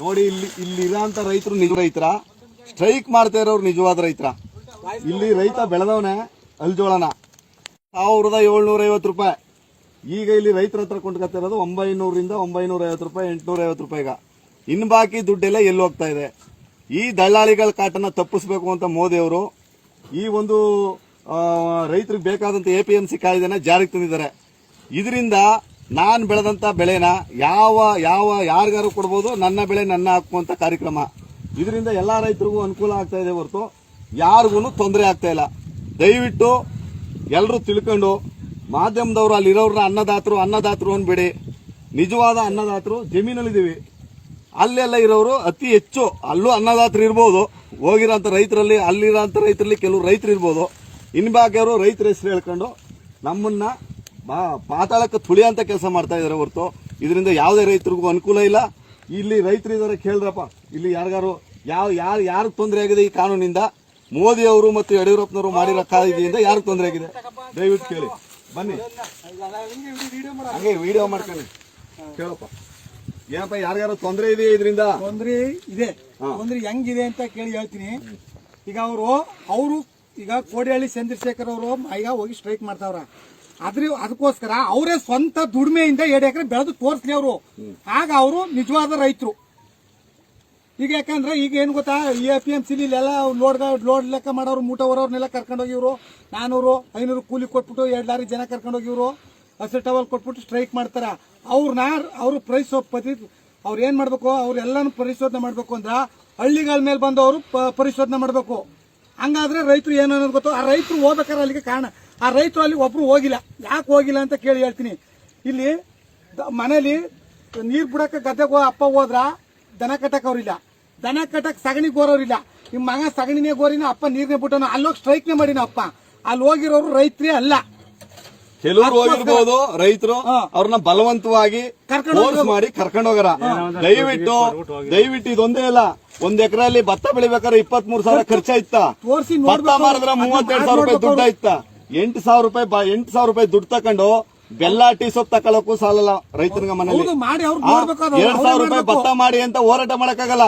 ನೋಡಿ ಇಲ್ಲಿ ಇರೋಂತ ರೈತರು ನಿಜ ರೈತರ, ಸ್ಟ್ರೈಕ್ ಮಾಡ್ತಾ ಇರೋರು ನಿಜವಾದ ರೈತರ. ಇಲ್ಲಿ ರೈತ ಬೆಳೆದವನೇ ಅಲ್ಜೋಳನ 1750 ರೂಪಾಯಿ. ಈಗ ಇಲ್ಲಿ ರೈತರ ಹತ್ರ ಕೊಂಡ್ಕೊತಿರೋದು 900ರಿಂದ 950 ರೂಪಾಯಿ, 850 ರೂಪಾಯಿಗ. ಇನ್ ಬಾಕಿ ದುಡ್ಡೆಲ್ಲ ಎಲ್ಲಿ ಹೋಗ್ತಾ ಇದೆ? ಈ ದಳ್ಳಾಳಿಗಳ ಕಾಟನ ತಪ್ಪಿಸ್ಬೇಕು ಅಂತ ಮೋದಿ ಅವರು ಈ ಒಂದು ರೈತರಿಗೆ ಬೇಕಾದಂತ APMC ಕಾಯ್ದೆನ ಜಾರಿಗೆ ತಂದಿದ್ದಾರೆ. ಇದರಿಂದ ನಾನ್ ಬೆಳೆದಂತ ಬೆಳೆನ ಯಾರಿಗಾರು ಕೊಡ್ಬೋದು, ನನ್ನ ಬೆಳೆ ನನ್ನ ಹಾಕುವಂತ ಕಾರ್ಯಕ್ರಮ. ಇದರಿಂದ ಎಲ್ಲಾ ರೈತರಿಗೂ ಅನುಕೂಲ ಆಗ್ತಾ ಇದೆ ಹೊರತು ಯಾರಿಗೂ ತೊಂದರೆ ಆಗ್ತಾ ಇಲ್ಲ. ದಯವಿಟ್ಟು ಎಲ್ಲರೂ ತಿಳ್ಕೊಂಡು, ಮಾಧ್ಯಮದವರು ಅಲ್ಲಿರೋರ್ನ ಅನ್ನದಾತರು ಅನ್ಬೇಡಿ. ನಿಜವಾದ ಅನ್ನದಾತರು ಜಮೀನಲ್ಲಿದ್ದೀವಿ, ಅಲ್ಲೆಲ್ಲ ಇರೋರು ಅತಿ ಹೆಚ್ಚು. ಅಲ್ಲೂ ಅನ್ನದಾತರು ಇರ್ಬೋದು, ಹೋಗಿರೋಂಥ ರೈತರಲ್ಲಿ, ಅಲ್ಲಿರೋಂಥ ರೈತರಲ್ಲಿ ಕೆಲವು ರೈತರು ಇರ್ಬೋದು. ಇನ್ಬಾಕಿಯವರು ರೈತರ ಹೆಸರು ಹೇಳ್ಕೊಂಡು ನಮ್ಮನ್ನ ಪಾತಾಳಕ್ಕೆ ತುಳಿಯಂತ ಕೆಲಸ ಮಾಡ್ತಾ ಇದಾರೆ ಹೊರತು ಇದರಿಂದ ಯಾವುದೇ ರೈತರಿಗೂ ಅನುಕೂಲ ಇಲ್ಲ. ಇಲ್ಲಿ ರೈತರು ಇದಾರೆ, ಕೇಳ್ರಪ್ಪ. ಇಲ್ಲಿ ಯಾರಿಗೆ ತೊಂದರೆ ಆಗಿದೆ ಈ ಕಾನೂನಿಂದ? ಮೋದಿ ಅವರು ಮತ್ತು ಯಡಿಯೂರಪ್ಪನವರು ಮಾಡಿರೋ ಕಾಯ್ದೆಯಿಂದ ಯಾರಿಗೆ ತೊಂದರೆ ಆಗಿದೆ? ದಯವಿಟ್ಟು ಕೇಳಿ, ಬನ್ನಿ. ಹಂಗೆ ವಿಡಿಯೋ ಮಾಡ್ಕೊಂಡು ಕೇಳಪ್ಪ. ಏನಪ್ಪ, ಯಾರ್ಯಾರು ತೊಂದರೆ ಇದೆಯಾ? ಇದರಿಂದ ತೊಂದರೆ ಇದೆ. ತೊಂದರೆ ಹೆಂಗಿದೆ ಅಂತ ಕೇಳಿ ಹೇಳ್ತೀನಿ. ಈಗ ಅವರು ಈಗ ಕೋಡಿಹಳ್ಳಿ ಚಂದ್ರಶೇಖರ್ ಅವರು ಈಗ ಹೋಗಿ ಸ್ಟ್ರೈಕ್ ಮಾಡ್ತಾವ್ರ. ಅದಕ್ಕೋಸ್ಕರ ಅವರೇ ಸ್ವಂತ ದುಡಿಮೆಯಿಂದ 2 ಎಕರೆ ಬೆಳೆದು ತೋರಿಸ್ಲಿ ಅವರು. ಆಗ ಅವರು ನಿಜವಾದ ರೈತರು. ಈಗ ಯಾಕಂದ್ರೆ ಈಗ ಏನ್ ಗೊತ್ತಾ, APMC ಇಲ್ಲೆಲ್ಲ ಲೋಡ್ ಲೆಕ್ಕ ಮಾಡೋರು, ಮೂಟ ಹೊರೋರ್ನೆಲ್ಲ ಕರ್ಕೊಂಡೋಗಿ ಇವರು 400 500 ಕೂಲಿ ಕೊಟ್ಬಿಟ್ಟು 2 ಲಾರಿ ಜನ ಕರ್ಕೊಂಡೋಗಿ ಇವರು ಹಸಿರು ಟವಲ್ ಕೊಟ್ಬಿಟ್ಟು ಸ್ಟ್ರೈಕ್ ಮಾಡ್ತಾರ. ಅವ್ರು ಅವ್ರು ಏನ್ ಮಾಡ್ಬೇಕು, ಅವ್ರೆಲ್ಲಾನು ಪರಿಶೋಧನೆ ಮಾಡ್ಬೇಕು ಅಂದ್ರ ಹಳ್ಳಿಗಳ ಮೇಲೆ ಬಂದವರು ಪರಿಶೋಧನೆ ಮಾಡ್ಬೇಕು. ಹಂಗಾದ್ರೆ ರೈತರು ಏನು ಅನ್ನೋದು ಗೊತ್ತು. ಆ ರೈತರು ಹೋಗ್ಬೇಕಾದ್ರೆ ಅಲ್ಲಿಗೆ ಕಾರಣ, ಆ ರೈತರು ಅಲ್ಲಿ ಒಬ್ರು ಹೋಗಿಲ್ಲ. ಯಾಕೆ ಹೋಗಿಲ್ಲ ಅಂತ ಕೇಳಿ ಹೇಳ್ತೀನಿ. ಇಲ್ಲಿ ಮನೇಲಿ ನೀರ್ ಬಿಡಕ್ಕೆ ಗದ್ದೆಗೆ ಅಪ್ಪ ಹೋದ್ರ ದನ ಕಟ್ಟಕ್ ಅವ್ರಿಲ್ಲ, ದನ ಕಟ್ಟಕ್ ಸಗಣಿ ಗೋರವ್ರಿಲ್ಲ. ನಿಮ್ ಮಗ ಸಗಣಿನೇ ಗೋರಿನ, ಅಪ್ಪ ನೀರ್ನೇ ಬಿಟ್ಟನ, ಅಲ್ಲೋಗಿ ಸ್ಟ್ರೈಕ್ನೇ ಮಾಡಿನ ಅಪ್ಪ. ಅಲ್ಲಿ ಹೋಗಿರೋರು ರೈತರೇ ಅಲ್ಲ. ಕೆಲವರು ಹೋಗಿರ್ಬೋದು ರೈತರು, ಅವ್ರನ್ನ ಬಲವಂತವಾಗಿ ಫೋರ್ಸ್ ಮಾಡಿ ಕರ್ಕೊಂಡು ಹೋಗಾರ. ದಯವಿಟ್ಟು ಇದೊಂದೇ ಅಲ್ಲ, 1 ಎಕರೆಯಲ್ಲಿ ಭತ್ತ ಬೆಳಿಬೇಕಾದ್ರೆ 23,000 ಖರ್ಚಾಯ್ತ. ಭತ್ತ ಮಾರಿದ್ರೆ 32,000 ರೂಪಾಯಿ ದುಡ್ಡು ಆಯ್ತ. 8,000 ರೂಪಾಯಿ ದುಡ್ಡು ತಕೊಂಡು ಬೆಲ್ಲ ಟೀ ಸೊಪ್ಪು ತಕೊಳ್ಳೋಕ್ಕೂ ಸಾಲಲ್ಲ ರೈತನಿಗೆ. ಮನೇಲಿ 2,000 ರೂಪಾಯಿ ಭತ್ತ ಮಾಡಿ ಅಂತ ಹೋರಾಟ ಮಾಡಕ್ಕಾಗಲ್ಲ.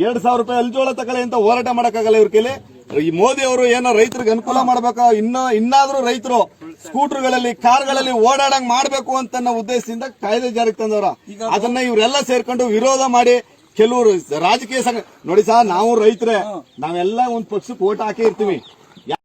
2,000 ರೂಪಾಯಿ ಅಲ್ಜೋಳ ತಗೊಳ್ಳಿ ಅಂತ ಹೋರಾಟ ಮಾಡಕ್ಕಾಗಲ್ಲ ಇವ್ರ ಕೈಲಿ. ಈ ಮೋದಿ ಅವರು ಏನೋ ರೈತರಿಗೆ ಅನುಕೂಲ ಮಾಡ್ಬೇಕಾ, ಇನ್ನಾದ್ರೂ ರೈತರು ಸ್ಕೂಟರ್ಗಳಲ್ಲಿ, ಕಾರ್ಗಳಲ್ಲಿ ಓಡಾಡಂಗ್ ಮಾಡ್ಬೇಕು ಅಂತ ಉದ್ದೇಶದಿಂದ ಕಾಯ್ದೆ ಜಾರಿಗೆ ತಂದವರ. ಅದನ್ನ ಇವರೆಲ್ಲ ಸೇರ್ಕೊಂಡು ವಿರೋಧ ಮಾಡಿ ಕೆಲವರು ರಾಜಕೀಯ ಸಂಘ ನೋಡಿ ಸರ್, ನಾವು ರೈತರೇ, ನಾವೆಲ್ಲ ಒಂದ್ ಪಕ್ಷಕ್ಕೆ ಓಟ್ ಹಾಕಿ ಇರ್ತೀವಿ.